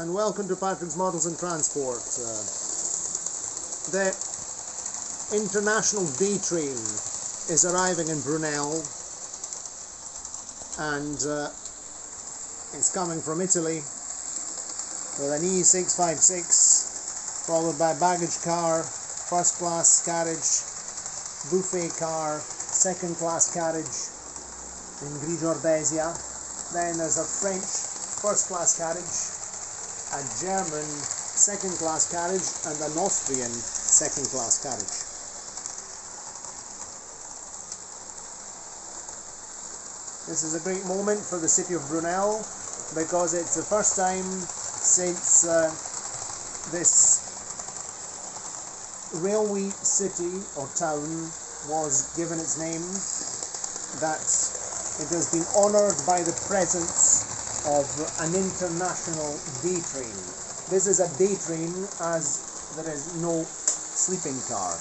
and welcome to Patrick's Models and Transport. The international day train is arriving in Brunel, and it's coming from Italy with an E656 followed by baggage car, first class carriage, buffet car, second class carriage in Grigio. Then there's a French first class carriage, a German second class carriage, and an Austrian second class carriage. This is a great moment for the city of Brunel because it's the first time since this railway city or town was given its name that it has been honoured by the presence of an international day train. This is a day train as there is no sleeping car.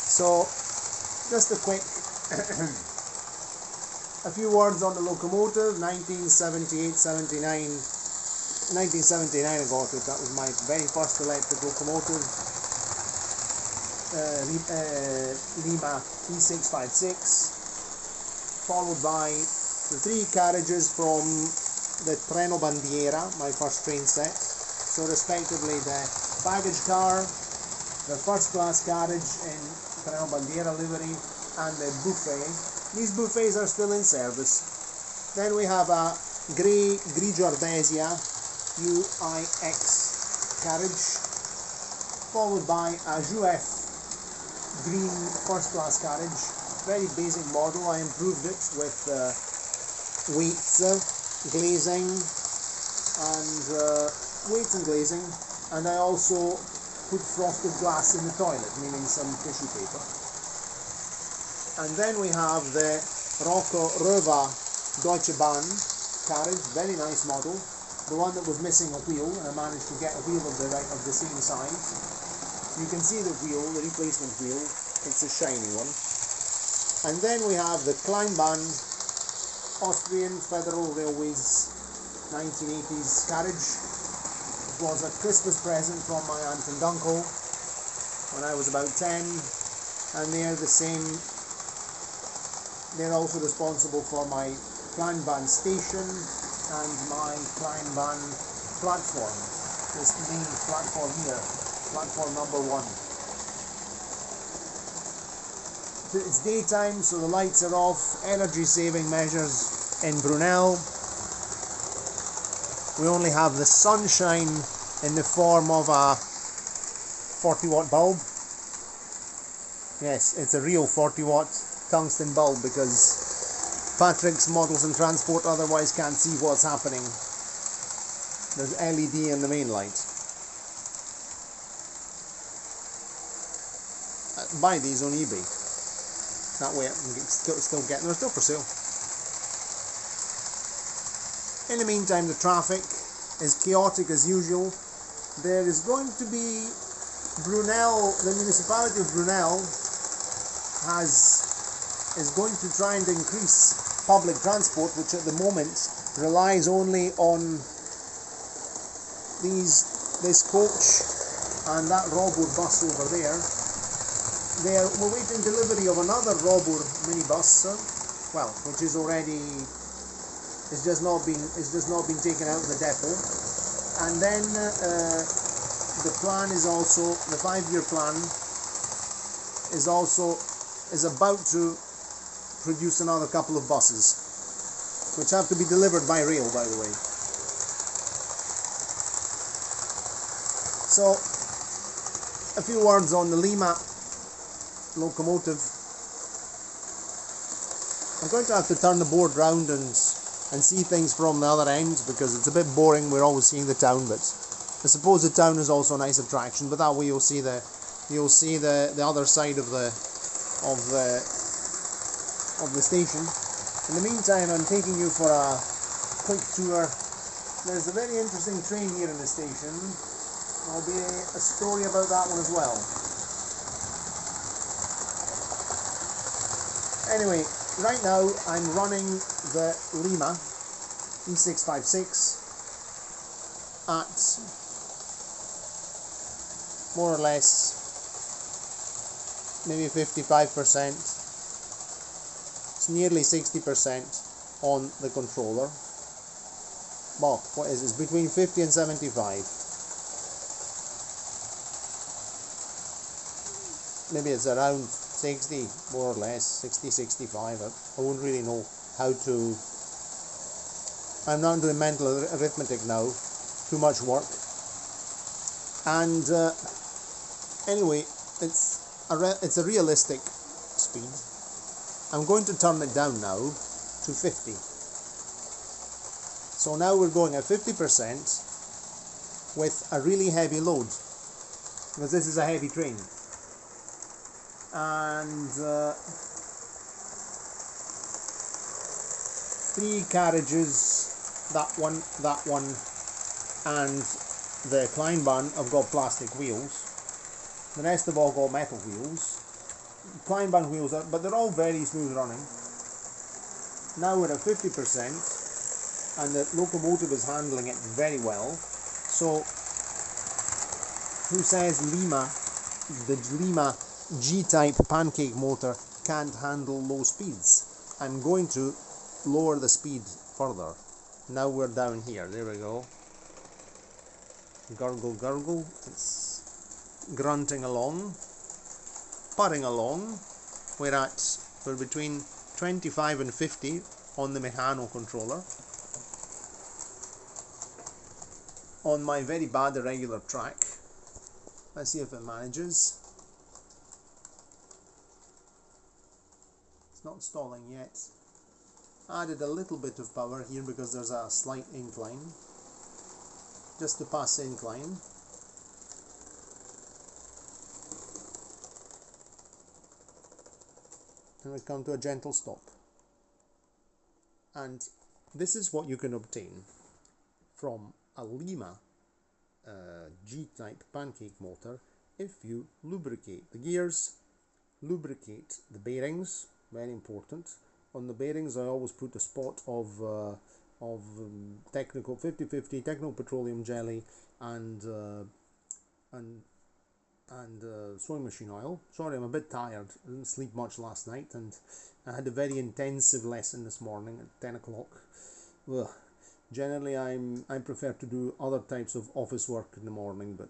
So, just a quick a few words on the locomotive. 1978-79. 1979 I got it. That was my very first electric locomotive. Lima FS E656, followed by the three carriages from the Treno Bandiera, my first train set. So respectively the baggage car, the first class carriage in Treno Bandiera livery, and the buffet. These buffets are still in service. Then we have a grey Grigio UIX carriage, followed by a Jouef green first class carriage, very basic model. I improved it with weights, glazing, and I also put frosted glass in the toilet, meaning some tissue paper. And then we have the Roco Röwa Deutsche Bahn carriage, very nice model, the one that was missing a wheel, and I managed to get a wheel of the same size. You can see the wheel, the replacement wheel, it's a shiny one. And then we have the Kleinbahn Austrian Federal Railways 1980s carriage. It was a Christmas present from my aunt and uncle when I was about 10, and they're also responsible for my Kleinbahn station and my Kleinbahn platform, this main platform here. Platform number 1. It's daytime, so the lights are off. Energy saving measures in Brunel. We only have the sunshine in the form of a 40-watt bulb. Yes, it's a real 40-watt tungsten bulb because Patrick's Models and Transport otherwise can't see what's happening. There's LED in the main light. Buy these on eBay. That way I can still get them. They're still for sale. In the meantime, the traffic is chaotic as usual. There is going to be Brunel, the municipality of Brunel is going to try and increase public transport, which at the moment relies only on this coach and that Robur bus over there. We're waiting delivery of another Robur minibus, which is already, it's just not been taken out of the depot. And then the plan is also, the 5-year plan is about to produce another couple of buses, which have to be delivered by rail, by the way. So, a few words on the Lima locomotive. I'm going to have to turn the board round and see things from the other end because it's a bit boring. We're always seeing the town, but I suppose the town is also a nice attraction. But that way you'll see the other side of the station. In the meantime, I'm taking you for a quick tour. There's a very interesting train here in the station. There'll be a story about that one as well. Anyway, right now I'm running the Lima E656 at more or less maybe 55%. It's nearly 60% on the controller. Well, what is this? Between 50 and 75. Maybe it's around 60, more or less, 60, 65. I wouldn't really know how to. I'm not doing mental arithmetic now, too much work. And anyway, it's a realistic speed. I'm going to turn it down now to 50. So now we're going at 50% with a really heavy load, because this is a heavy train. And 3 carriages, that one, and the Kleinbahn have got plastic wheels. The rest have all got metal wheels. Kleinbahn wheels, but they're all very smooth running. Now we're at 50%, and the locomotive is handling it very well. So, who says the Lima G-type pancake motor can't handle low speeds? I'm going to lower the speed further. Now we're down here. There we go. Gurgle, gurgle. It's grunting along, purring along. We're between 25 and 50 on the mechano controller. On my very bad irregular track. Let's see if it manages. It's not stalling yet. Added a little bit of power here because there's a slight incline. Just to pass the incline. And we come to a gentle stop. And this is what you can obtain from a Lima G-type pancake motor if you lubricate the gears, lubricate the bearings, very important. On the bearings I always put a spot of technical 50-50 technical petroleum jelly and sewing machine oil. Sorry, I'm a bit tired. I didn't sleep much last night, and I had a very intensive lesson this morning at 10 o'clock. Ugh. Generally, I prefer to do other types of office work in the morning, but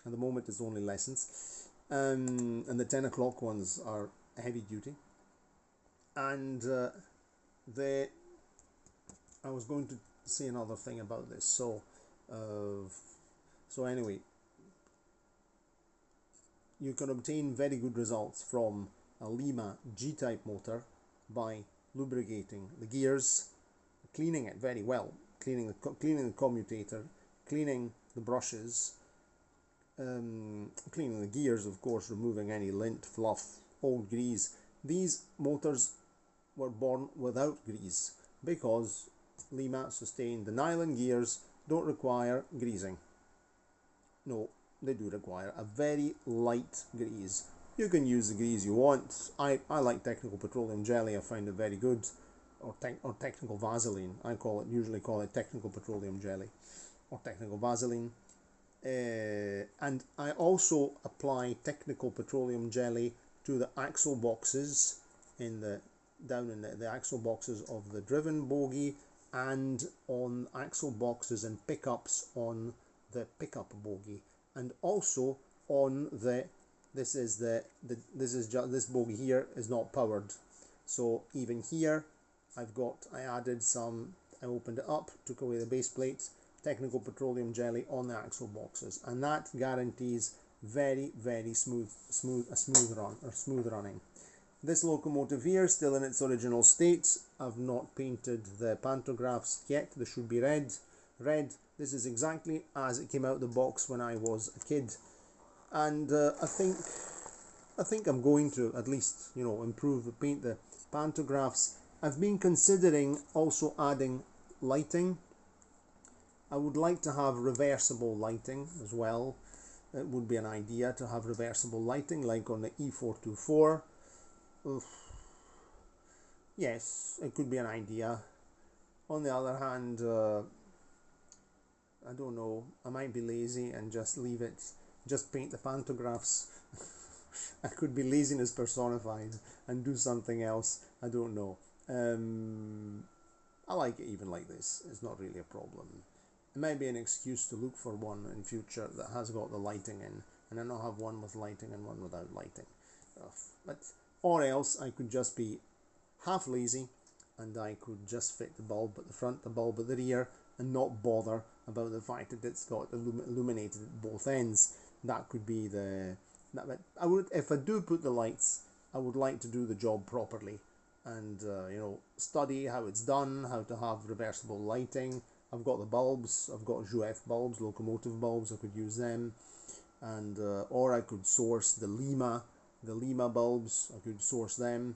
at the moment it's only lessons. And the 10 o'clock ones are heavy duty. And I was going to say another thing about this. So anyway, you can obtain very good results from a Lima G-type motor by lubricating the gears, cleaning it very well, cleaning the commutator, cleaning the brushes, cleaning the gears, of course, removing any lint, fluff, old grease. These motors were born without grease because Lima sustained the nylon gears don't require greasing. No, they do require a very light grease. You can use the grease you want. I like technical petroleum jelly. I find it very good, or technical Vaseline. I usually call it technical petroleum jelly or technical Vaseline. And I also apply technical petroleum jelly to the axle boxes down in the axle boxes of the driven bogie, and on axle boxes and pickups on the pickup bogie, and also on this bogie here is not powered, so even here I opened it up, took away the base plates, technical petroleum jelly on the axle boxes, and that guarantees very, very smooth running. This locomotive here is still in its original state. I've not painted the pantographs yet. They should be red. This is exactly as it came out of the box when I was a kid, and I think I'm going to at least, paint the pantographs. I've been considering also adding lighting. I would like to have reversible lighting as well. It would be an idea to have reversible lighting like on the E424. yes, it could be an idea. On the other hand, I don't know, I might be lazy and just leave it, just paint the pantographs. I could be laziness personified and do something else, I don't know. I like it even like this, it's not really a problem. It might be an excuse to look for one in future that has got the lighting in, and then I'll have one with lighting and one without lighting. But, or else I could just be half lazy and I could just fit the bulb at the front, the bulb at the rear, and not bother about the fact that it's got illuminated at both ends. That could be the... I would, if I do put the lights, I would like to do the job properly and you know, study how it's done, how to have reversible lighting. I've got the bulbs, I've got Jouef bulbs, locomotive bulbs, I could use them, and or I could source the Lima bulbs, I could source them.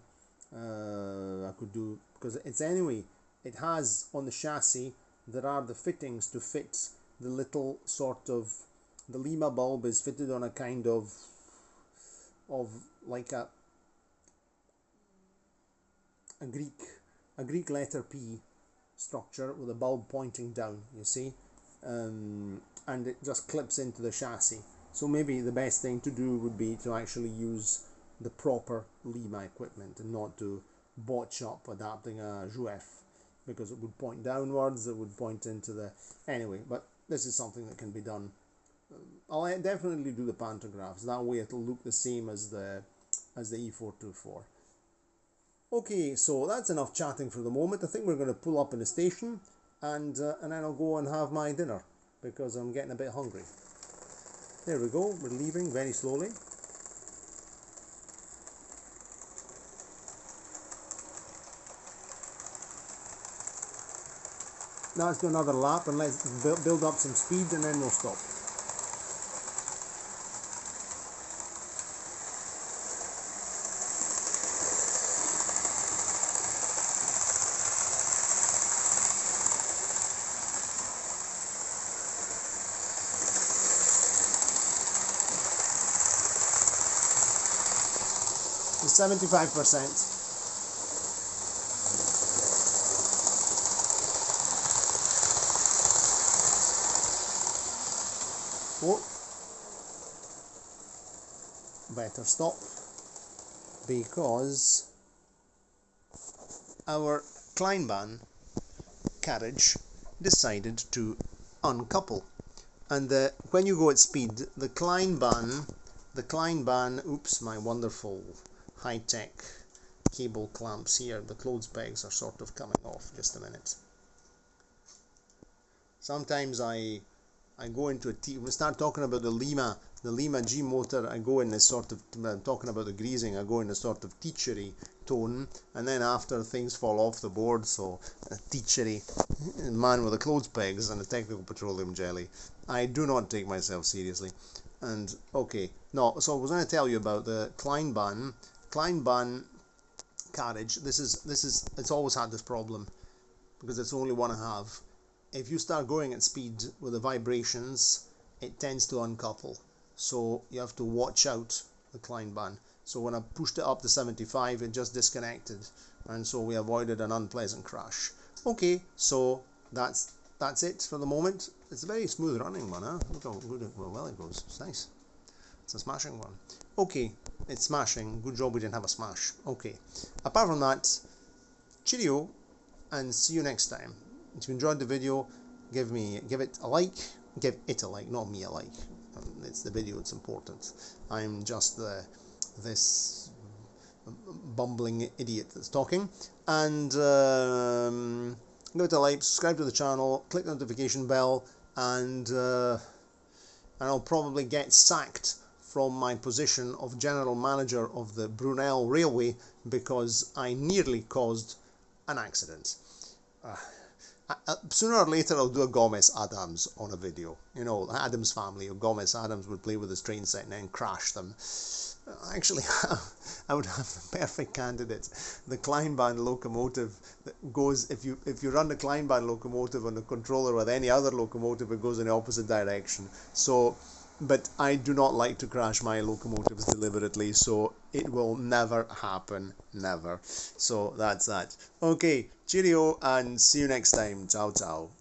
I could do, because it's anyway, it has on the chassis, there are the fittings to fit the little sort of, the Lima bulb is fitted on a kind of like a Greek letter P structure with a bulb pointing down, you see, and it just clips into the chassis. So maybe the best thing to do would be to actually use the proper Lima equipment and not to botch up adapting a Jouef, because it would point downwards, it would point into the... Anyway, but this is something that can be done. I'll definitely do the pantographs, that way it'll look the same as the E424. Okay, so that's enough chatting for the moment. I think we're going to pull up in the station and then I'll go and have my dinner because I'm getting a bit hungry. There we go, we're leaving very slowly. Now let's do another lap and let's build up some speed and then we'll stop. It's 75%. Oh, better stop because our Kleinbahn carriage decided to uncouple, and when you go at speed, the Kleinbahn, oops, my wonderful high-tech cable clamps here, the clothes pegs are sort of coming off. Just a minute. Sometimes I go into we start talking about the Lima G motor, I go in this sort of, talking about the greasing, I go in a sort of teachery tone, and then after things fall off the board, so teachery, man with the clothes pegs and the technical petroleum jelly. I do not take myself seriously. And okay, no, so I was going to tell you about the Kleinbahn carriage. It's always had this problem because it's the only one I have. If you start going at speed with the vibrations, it tends to uncouple. So you have to watch out the Kleinbahn. So when I pushed it up to 75, it just disconnected, and so we avoided an unpleasant crash. Okay, so that's it for the moment. It's a very smooth running one, huh? Look how well it goes. It's nice. It's a smashing one. Okay, it's smashing. Good job we didn't have a smash. Okay. Apart from that, cheerio, and see you next time. If you enjoyed the video, give it a like, not me a like. It's the video, it's important. I'm just this bumbling idiot that's talking. And give it a like, subscribe to the channel, click the notification bell, and I'll probably get sacked from my position of general manager of the Brunel railway because I nearly caused an accident. Sooner or later I'll do a Gomez Adams on a video. You know, the Adams family, or Gomez Adams would play with his train set and then crash them. Actually, I would have the perfect candidate. The Kleinbahn locomotive that goes, if you run the Kleinbahn locomotive on the controller with any other locomotive, it goes in the opposite direction. So but I do not like to crash my locomotives deliberately, so it will never happen, never. So that's that. Okay, cheerio and see you next time. Ciao, ciao.